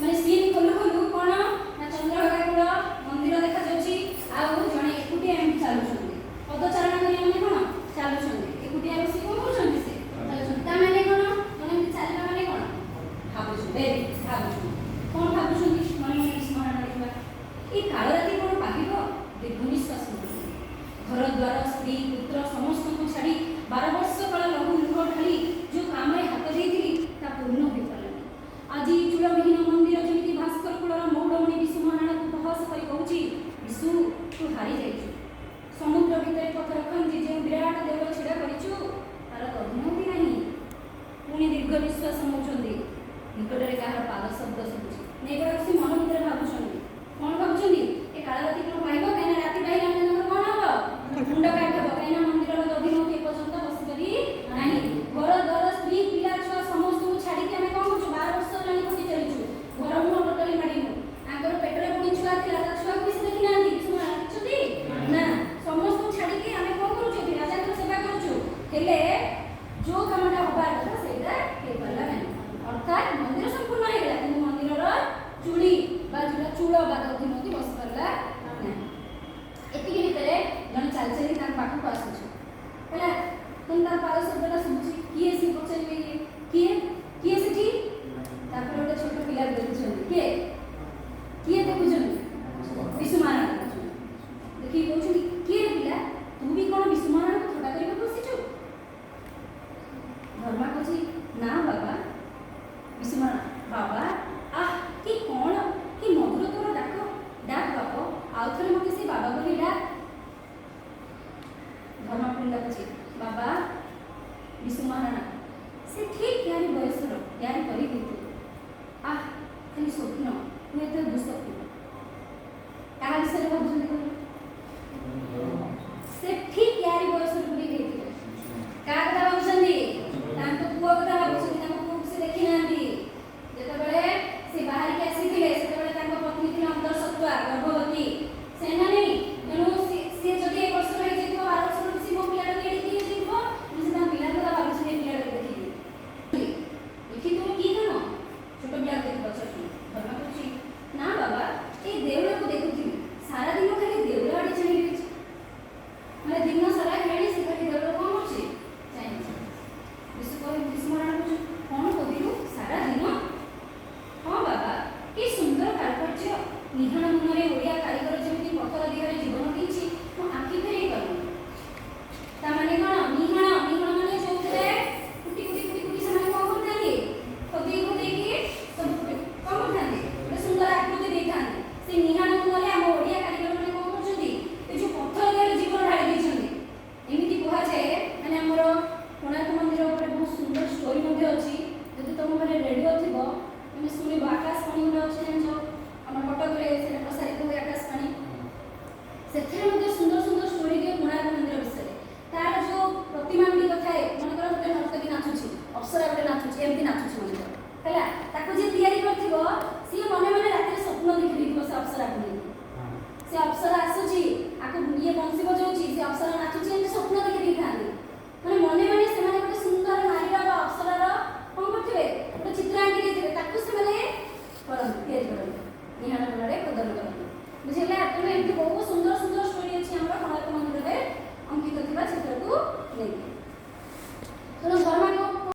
ମାନେ ସିନ୍ ଖୋଲୁ ଖୋଲୁ କ'ଣ ନା ଚନ୍ଦ୍ରଭାଗା କୂଳ ମନ୍ଦିର ଦେଖାଯାଉଛି ଆଉ ଜଣେ ଏକୁଟିଆ ଏମିତି ଚାଲୁଛନ୍ତି ପଦଚାରଣା କରିବା ମାନେ କ'ଣ ଚାଲୁଛନ୍ତି ଏକୁଟିଆ ବସି କ'ଣ କରୁଛନ୍ତି ସେ ଚାଲୁଛନ୍ତି ତା ମାନେ କ'ଣ ମାନେ ଏମିତି ଚାଲିବା ମାନେ କ'ଣ ଭାବୁଛନ୍ତି ଭାବୁଛନ୍ତି କ'ଣ ଭାବୁଛନ୍ତି ମନେ ମନେ ସ୍ମରଣ କରିବା ଏ କାଳ ରାତି କ'ଣ ପାହିବ ଦୀର୍ଘ ନିଶ୍ୱାସ ନେଉଛନ୍ତି ଘର ଦ୍ୱାର ସ୍ତ୍ରୀ ପୁତ୍ର ସମସ୍ତଙ୍କୁ ଛାଡ଼ି 12 ବର୍ଷ କାଳ ଲହୁ ଲୁହ ଢାଳି ଯେଉଁ କାମରେ ହାତ ଦେଇଥିଲି ତା ପୂର୍ଣ୍ଣ ହୋଇପାରିଲାନି ଆଜି ଚୂଳବିହୀନ ମନ୍ଦିର ଯେମିତି ଭାସ୍କର କୂଳର ମୌଡ଼ମଣି ବିଶୁ ମହାରଣାକୁ ଉପହାସ କରି କହୁଛି ବିଶୁ ତୁ ହାରି ଯାଇଛୁ ସମୁଦ୍ର ଭିତରେ ପଥର ଖଞ୍ଜି ଯେଉଁ ବିରାଟ ଦେଉଳ ଛିଡ଼ା କରିଛୁ ତାର ତଦନତି ନାହିଁ ପୁଣି ଦୀର୍ଘ ନିଶ୍ୱାସ ନେଉଛନ୍ତି ନିକଟରେ କାହାର ପାଦ ଶବ୍ଦ ଶୁଭୁଛି ନେଇଗଡ଼ା ସେ ମନ ଭିତରେ ଭାବୁଛନ୍ତି କ'ଣ ଭାବୁଛନ୍ତି ଏ କାଳ ରାତି କ'ଣ ପାଇବ କାହିଁକିନା ରାତି ପାଇଲା ମାନେ ତାଙ୍କର କ'ଣ ହବ ମୁଣ୍ଡ କାଟ ହବ କାହିଁକିନା ମନ୍ଦିରର ଦଧିନଉତି ଏପର୍ଯ୍ୟନ୍ତ ବସିପାରି ନାହିଁ ଘର ଦ୍ୱାର ସ୍ତ୍ରୀ ପିଲା ଛୁଆ ସମସ୍ତଙ୍କୁ ଛାଡ଼ିକି ଆମେ କ'ଣ କରୁଛୁ 12 ବର୍ଷ ହେଲାଣି ଖଟି ଚାଲିଛୁ ଘର ମୁହଁ ଟୋଟାଲି ମାଡ଼ିନୁ ତାଙ୍କର ପେଟରେ ପୁଣି ଛୁଆ ଥିଲା ତା ଛୁଆକୁ ବି ସେ ଦେଖିନାହାନ୍ତି ସେମାନେ ଦେଖିଛନ୍ତି ନା ସମସ୍ତଙ୍କୁ ଛାଡ଼ିକି ଆମେ କ'ଣ କରୁଛୁ ଏଠି ରାଜାଙ୍କର ସେବା କରୁଛୁ ହେଲେ ଯେଉଁ କାମଟା ହେବା କଥା ସେଇଟା ହେଇପାରିଲା ନାହିଁ ଅର୍ଥାତ୍ ମନ୍ଦିର ସମ୍ପୂର୍ଣ୍ଣ ହେଇଗଲା କିନ୍ତୁ ମନ୍ଦିରର ଚୁଳି ବା ଯେଉଁଟା ଚୂଳ ବା ଦଧିନଉତି ବସିପାରିଲା ନାହିଁ ଏତିକି ଭିତରେ ଜଣେ ଚାଲି ଚାଲି ତାଙ୍କ ପାଖକୁ ଆସୁଛୁ ହେଲା ତେଣୁ ତାର ପାଦ ଶବ୍ଦଟା ଶୁଭୁଛି କିଏ ସେ ପଚାରିବେ କିଏ କିଏ ସେଠି ତାପରେ ଗୋଟେ ଛୋଟ ପିଲା ଦେଖୁଛନ୍ତି କିଏ କିଏ ଦେଖୁଛନ୍ତି ବିଶୁ ମହାରଣା ଦେଖୁଛନ୍ତି ଦେଖିକି କହୁଛନ୍ତି କିଏ ପିଲା ତୁ ବି କ'ଣ ବିଶୁ ମହାରଣାକୁ ଥଟ୍ଟା କରିବାକୁ ବସିଛୁ ଧର୍ମା କହୁଛି ନା ବାବା ବିଶୁ ମହାରଣା ବାବା ଆଃ କି କ'ଣ କି ମଧୁର ତୋର ଡାକ ଡାକ ବାପ ଆଉ ଥରେ ମୋତେ ସେ ବାବା ବୋଲି ଡାକ ଧର୍ମା ପୁଣି ଡାକୁଛି ବାବା ବିଶୁ ମହାରଣା ସେ ଠିକ୍ ୟାରି ବୟସର ୟାରି ପରି ହେଇଥିବ ଆଃ ଖାଲି ସ୍ୱପ୍ନ ହୁଏତ ଦୁଃସ୍ୱପ୍ନ କାହା ବିଷୟରେ ଭାବୁଛନ୍ତି କହିଲେ ସେ ଠିକ୍ ୟାରି ବୟସର ପରି ହେଇଥିବ କାହା କଥା ଭାବୁଛନ୍ତି ତାଙ୍କ ପୁଅ କଥା ଭାବୁଛନ୍ତି ତାଙ୍କ ପୁଅକୁ ସେ ଦେଖିନାହାନ୍ତି ଯେତେବେଳେ ସେ ବାହାରିକି ଆସିଥିଲେ ସେତେବେଳେ ତାଙ୍କ ପତ୍ନୀ ଥିଲେ ଅନ୍ତଃସତ୍ତ୍ୱା ଗର୍ଭବତୀ ସେନା ନେଇ ତେଣୁ ସିଏ ଯଦି 1 ବର୍ଷର ହେଇଯାଇଥିବ 12 ବର୍ଷର ସେ ମୋ ପିଲାଟାକୁ ଏଡ଼ିକି ହେଇଯାଇଥିବ ସେ ତାଙ୍କ ପିଲା କଥା ଭାବୁଛନ୍ତି ଏ ପିଲାଟାକୁ ଦେଖିକି ଦେଖି ତୁମେ କି କାମ ଛୋଟ ପିଲାକୁ ଦେଖି ପଚାରୁଛନ୍ତି ଧର୍ମା କହୁଛି ନା ବାବା ଏଇ ଦେଉଳକୁ ଦେଖୁଥିଲି ସାରା ଦିନ ଖାଲି ଦେଉଳ ଆଡ଼େ ଚାହିଁ ରହିଛି ମାନେ ଦିନ ସାରା ଖେଳି ସେ ଖାଲି ଦେଉଳ କ'ଣ କରୁଛି ଚାହିଁଛି ବିଶୁ ମହାରଣା କହୁଛି କ'ଣ କହିଲୁ ସାରା ଦିନ ହଁ ବାବା କି ସୁନ୍ଦର କାରୁକାର୍ଯ୍ୟ ନିହାଣ ମୁନରେ ଓଡ଼ିଆ କାରିଗର ଯେମିତି ପଥର ଦିଗରେ ଜୀବନ ଦେଇଛି ମୋ ଆଖି ଫେରେଇ ପାରୁନି ତାମାନେ କ'ଣ ନିହାଣ ମାନେ ଯେଉଁଥିରେ କୁଟି ସେମାନେ କ'ଣ କରିଥାନ୍ତି ଖୋଦେଇକି ସବୁ କ'ଣ କରିଥାନ୍ତି ଗୋଟେ ସୁନ୍ଦର ଆକୃତି ଦେଇଥାନ୍ତି ସେ ନିହାଣ ମୁନରେ ଆମ ଓଡ଼ିଆ କାରିଗରମାନେ କ'ଣ କରୁଛନ୍ତି ଏ ଯେଉଁ ପଥର ଦିଗରେ ଜୀବନ ଢାଳି ଦେଇଛନ୍ତି ଏମିତି କୁହାଯାଏ ମାନେ ଆମର କୋଣାର୍କ ମନ୍ଦିର ଉପରେ ବହୁତ ସୁନ୍ଦର ଷ୍ଟୋରି ମଧ୍ୟ ଅଛି ଯଦି ତୁମ ଘରେ ରେଡ଼ିଓ ଥିବ ତୁମେ ଶୁଣିବ ଆକାଶବାଣୀ ଗୋଟେ ଅଛି ଜାଣିଛ ଆମ କଟକରେ ସେଟା ପ୍ରସାରିତ ହୁଏ ଆକାଶବାଣୀ ସେଥିରେ ମଧ୍ୟ ସୁନ୍ଦର ସୁନ୍ଦର ଷ୍ଟୋରି ଦିଏ କୋଣାର୍କ ମନ୍ଦିର ବିଷୟରେ ତାର ଯେଉଁ ପ୍ରତିମା ଗୁଡ଼ିକ ଥାଏ ମନେକର ଗୋଟେ ନର୍ତ୍ତକୀ ନାଚୁଛି ଅପ୍ସରା ଗୋଟେ ନାଚୁଛି ଏମିତି ନାଚୁଛି ମନେକର ହେଲା ତାକୁ ଯିଏ ତିଆରି କରିଥିବ ସିଏ ମନେ ମନେ ରାତିରେ ସ୍ୱପ୍ନ ଦେଖିଦେଇଥିବ ସେ ଅପ୍ସରାକୁ ନେଇକି ସେ ଅପ୍ସରା ଆସୁଛି ଆକୁ ଇଏ ବଂଶୀ ବଜାଉଥିବ